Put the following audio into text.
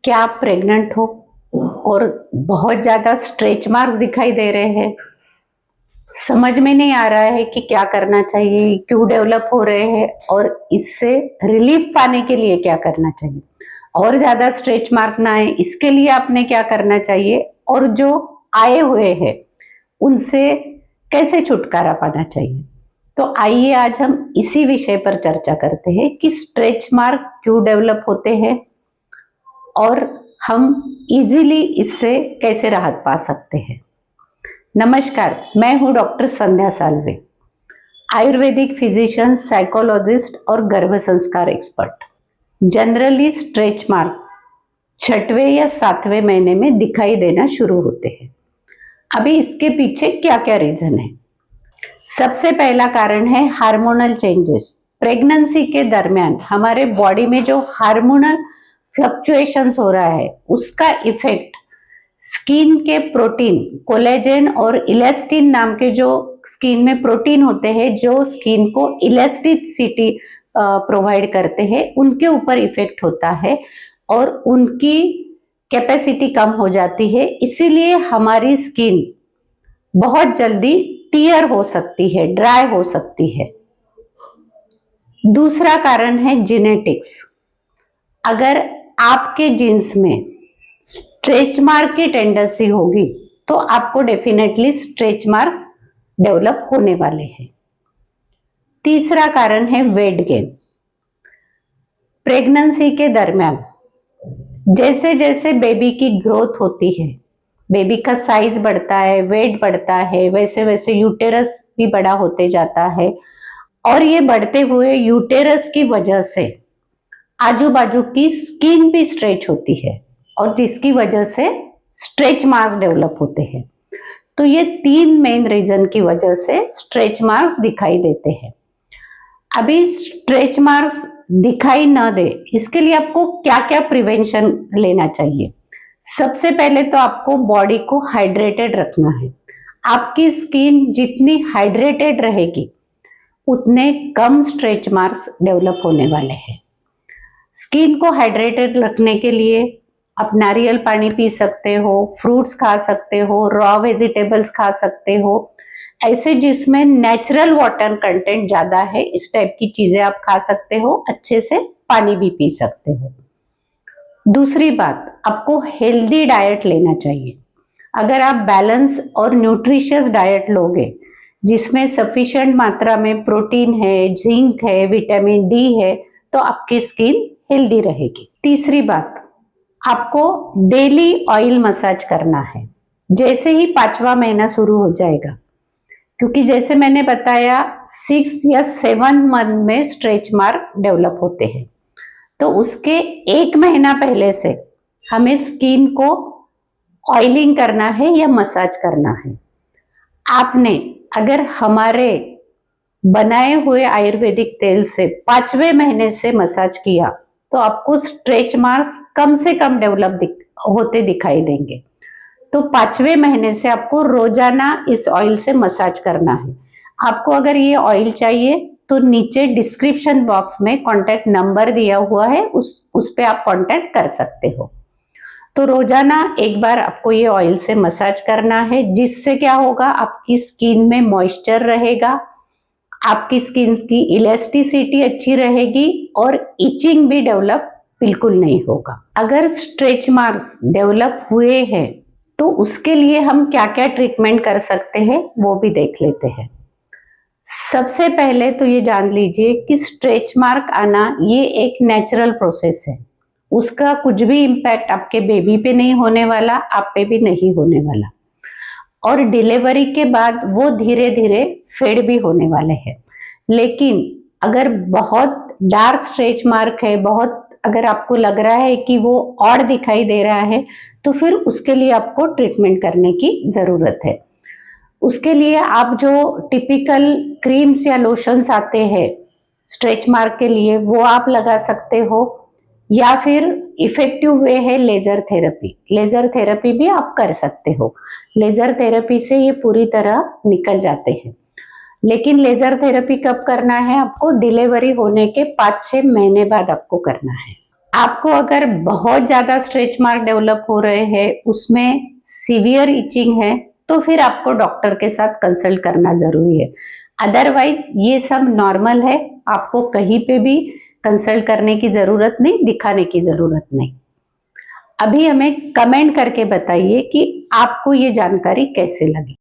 क्या आप प्रेग्नेंट हो और बहुत ज़्यादा स्ट्रेच मार्क्स दिखाई दे रहे हैं? समझ में नहीं आ रहा है कि क्या करना चाहिए, क्यों डेवलप हो रहे हैं और इससे रिलीफ पाने के लिए क्या करना चाहिए? और ज़्यादा स्ट्रेच मार्क ना आए इसके लिए आपने क्या करना चाहिए? और जो आए हुए हैं उनसे कैसे छुटकारा पाना चाहिए? तो आइए आज हम इसी विषय पर चर्चा करते हैं कि स्ट्रेच मार्क क्यों डेवलप होते हैं और हम इजीली इससे कैसे राहत पा सकते हैं। नमस्कार, मैं हूं डॉक्टर संध्या साल्वे, आयुर्वेदिक फिजिशियन, साइकोलॉजिस्ट और गर्भ संस्कार एक्सपर्ट। जनरली स्ट्रेच मार्क्स छठवें या सातवें महीने में दिखाई देना शुरू होते हैं। अभी इसके पीछे क्या क्या रीजन है? सबसे पहला कारण है हार्मोनल चेंजेस। प्रेगनेंसी के दरमियान हमारे बॉडी में जो हार्मोनल फ्लक्चुएशंस हो रहा है उसका इफेक्ट स्किन के प्रोटीन कोलेजन और इलास्टिन नाम के जो स्किन में प्रोटीन होते हैं जो स्किन को इलास्टिसिटी प्रोवाइड करते हैं उनके ऊपर इफेक्ट होता है और उनकी कैपेसिटी कम हो जाती है। इसीलिए हमारी स्किन बहुत जल्दी टियर हो सकती है, ड्राई हो सकती है। दूसरा कारण है जेनेटिक्स। अगर आपके जीन्स में स्ट्रेच मार्क की टेंडेंसी होगी तो आपको डेफिनेटली स्ट्रेच मार्क्स डेवलप होने वाले हैं। तीसरा कारण है वेट गेन। प्रेगनेंसी के दरमियान जैसे जैसे बेबी की ग्रोथ होती है, बेबी का साइज बढ़ता है, वेट बढ़ता है, वैसे वैसे यूटेरस भी बड़ा होते जाता है और ये बढ़ते हुए यूटेरस की वजह से आजू बाजू की स्किन भी स्ट्रेच होती है और जिसकी वजह से स्ट्रेच मार्क्स डेवलप होते हैं। तो ये तीन मेन रीजन की वजह से स्ट्रेच मार्क्स दिखाई देते हैं। अभी स्ट्रेच मार्क्स दिखाई ना दे इसके लिए आपको क्या क्या प्रिवेंशन लेना चाहिए? सबसे पहले तो आपको बॉडी को हाइड्रेटेड रखना है। आपकी स्किन जितनी हाइड्रेटेड रहेगी उतने कम स्ट्रेच मार्क्स डेवलप होने वाले हैं। स्किन को हाइड्रेटेड रखने के लिए आप नारियल पानी पी सकते हो, फ्रूट्स खा सकते हो, रॉ वेजिटेबल्स खा सकते हो, ऐसे जिसमें नेचुरल वाटर कंटेंट ज्यादा है इस टाइप की चीजें आप खा सकते हो। अच्छे से पानी भी पी सकते हो। दूसरी बात, आपको हेल्दी डाइट लेना चाहिए। अगर आप बैलेंस और न्यूट्रिशियस डाइट लोगे जिसमें सफिशिएंट मात्रा में प्रोटीन है, जिंक है, विटामिन डी है, तो आपकी स्किन हेल्दी रहेगी। तीसरी बात, आपको डेली ऑयल मसाज करना है जैसे ही 5वां महीना शुरू हो जाएगा, क्योंकि जैसे मैंने बताया 6 या 7 मंथ में स्ट्रेच मार्क डेवलप होते हैं। तो उसके 1 महीना पहले से हमें स्किन को ऑयलिंग करना है या मसाज करना है। आपने अगर हमारे बनाए हुए आयुर्वेदिक तेल से 5वें महीने से मसाज किया तो आपको स्ट्रेच मार्क्स कम से कम डेवलप होते दिखाई देंगे। तो 5वें महीने से आपको रोजाना इस ऑयल से मसाज करना है। आपको अगर ये ऑयल चाहिए तो नीचे डिस्क्रिप्शन बॉक्स में कॉन्टैक्ट नंबर दिया हुआ है, उस पे आप कॉन्टैक्ट कर सकते हो। तो रोजाना एक बार आपको ये ऑयल से मसाज करना है, जिससे क्या होगा, आपकी स्किन में मॉइस्चर रहेगा, आपकी स्किन की इलास्टिसिटी अच्छी रहेगी और इचिंग भी डेवलप बिल्कुल नहीं होगा। अगर स्ट्रेच मार्क्स डेवलप हुए हैं तो उसके लिए हम क्या क्या ट्रीटमेंट कर सकते हैं वो भी देख लेते हैं। सबसे पहले तो ये जान लीजिए कि स्ट्रेच मार्क आना ये एक नेचुरल प्रोसेस है। उसका कुछ भी इम्पैक्ट आपके बेबी पे नहीं होने वाला, आप पे भी नहीं होने वाला और डिलीवरी के बाद वो धीरे धीरे फेड भी होने वाले हैं। लेकिन अगर बहुत डार्क स्ट्रेच मार्क है, बहुत अगर आपको लग रहा है कि वो और दिखाई दे रहा है, तो फिर उसके लिए आपको ट्रीटमेंट करने की जरूरत है। उसके लिए आप जो टिपिकल क्रीम्स या लोशंस आते हैं स्ट्रेच मार्क के लिए वो आप लगा सकते हो, या फिर इफेक्टिव वे है लेजर थेरेपी। लेजर थेरेपी भी आप कर सकते हो। लेजर थेरेपी से ये पूरी तरह निकल जाते हैं। लेकिन लेजर थेरेपी कब करना है? आपको डिलीवरी होने के 5-6 महीने बाद आपको करना है। आपको अगर बहुत ज्यादा स्ट्रेच मार्क डेवलप हो रहे हैं, उसमें सीवियर इचिंग है, तो फिर आपको डॉक्टर के साथ कंसल्ट करना जरूरी है। अदरवाइज ये सब नॉर्मल है, आपको कहीं पे भी कंसल्ट करने की जरूरत नहीं, दिखाने की जरूरत नहीं। अभी हमें कमेंट करके बताइए कि आपको ये जानकारी कैसे लगी।